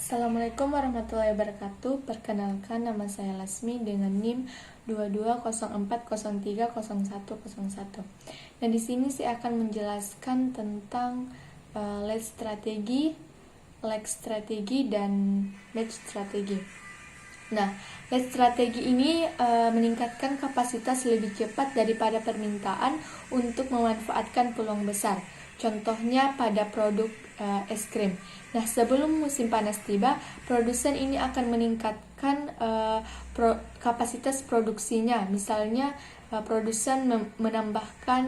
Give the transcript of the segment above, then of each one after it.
Assalamualaikum warahmatullahi wabarakatuh. Perkenalkan, nama saya Lasmi dengan NIM 2204030101. Dan di sini saya akan menjelaskan tentang lead strategi, lag strategi, dan match strategi. Nah, lead strategi ini meningkatkan kapasitas lebih cepat daripada permintaan untuk memanfaatkan peluang besar. Contohnya pada produk es krim. Nah, sebelum musim panas tiba, produsen ini akan meningkatkan kapasitas produksinya. Misalnya, produsen menambahkan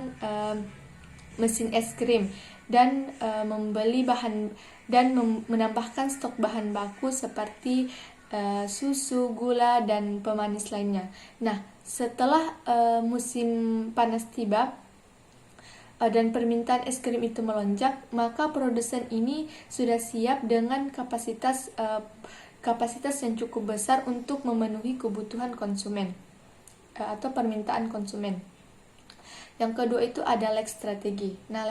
mesin es krim dan menambahkan stok bahan baku seperti susu, gula, dan pemanis lainnya. Nah, setelah musim panas tiba dan permintaan es krim itu melonjak, maka produsen ini sudah siap dengan kapasitas yang cukup besar untuk memenuhi kebutuhan konsumen atau permintaan konsumen. Yang kedua itu ada lag strategi. Nah,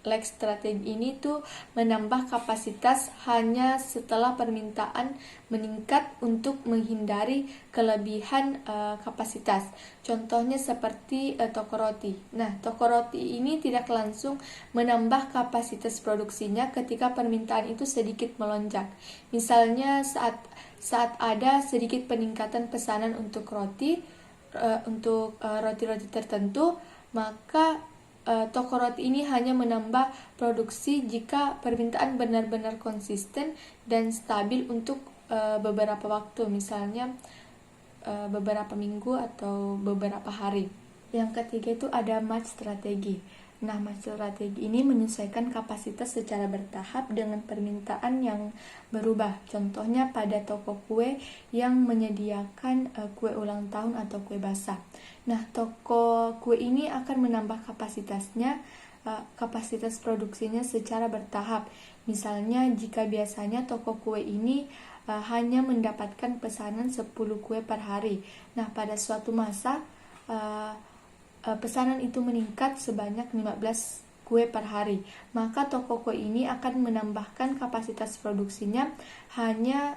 lag strategi ini tuh menambah kapasitas hanya setelah permintaan meningkat untuk menghindari kelebihan kapasitas. Contohnya seperti toko roti. Nah, toko roti ini tidak langsung menambah kapasitas produksinya ketika permintaan itu sedikit melonjak. Misalnya saat ada sedikit peningkatan pesanan untuk roti-roti tertentu, maka toko roti ini hanya menambah produksi jika permintaan benar-benar konsisten dan stabil untuk beberapa waktu, misalnya beberapa minggu atau beberapa hari. Yang ketiga itu ada match strategi. Nah, match strategi ini menyesuaikan kapasitas secara bertahap dengan permintaan yang berubah. Contohnya pada toko kue yang menyediakan kue ulang tahun atau kue basah. Nah, toko kue ini akan menambah kapasitas produksinya secara bertahap. Misalnya, jika biasanya toko kue ini hanya mendapatkan pesanan 10 kue per hari. Nah, pada suatu masa pesanan itu meningkat sebanyak 15 kue per hari. Maka toko kue ini akan menambahkan kapasitas produksinya hanya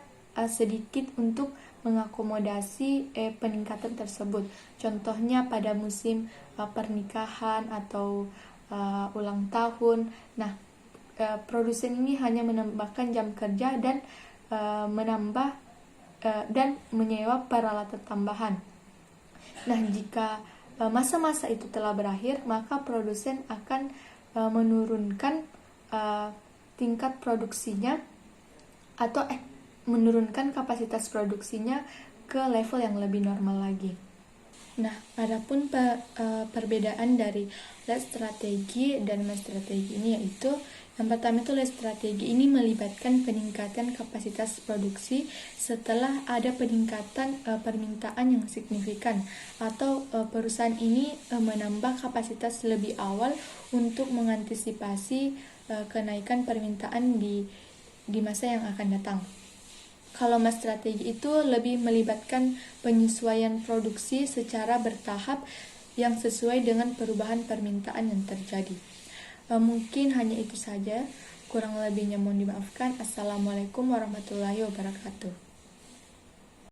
sedikit untuk mengakomodasi peningkatan tersebut. Contohnya pada musim pernikahan atau ulang tahun. Nah, produsen ini hanya menambahkan jam kerja dan menyewa peralatan tambahan. Nah, jika masa-masa itu telah berakhir, maka produsen akan menurunkan tingkat produksinya atau menurunkan kapasitas produksinya ke level yang lebih normal lagi. Nah, adapun perbedaan dari lead strategi dan match strategi ini yaitu yang pertama itu lead strategi ini melibatkan peningkatan kapasitas produksi setelah ada peningkatan permintaan yang signifikan atau perusahaan ini menambah kapasitas lebih awal untuk mengantisipasi kenaikan permintaan di masa yang akan datang. Kalau match strategi itu lebih melibatkan penyesuaian produksi secara bertahap yang sesuai dengan perubahan permintaan yang terjadi. Mungkin hanya itu saja, kurang lebihnya mohon dimaafkan. Assalamualaikum warahmatullahi wabarakatuh.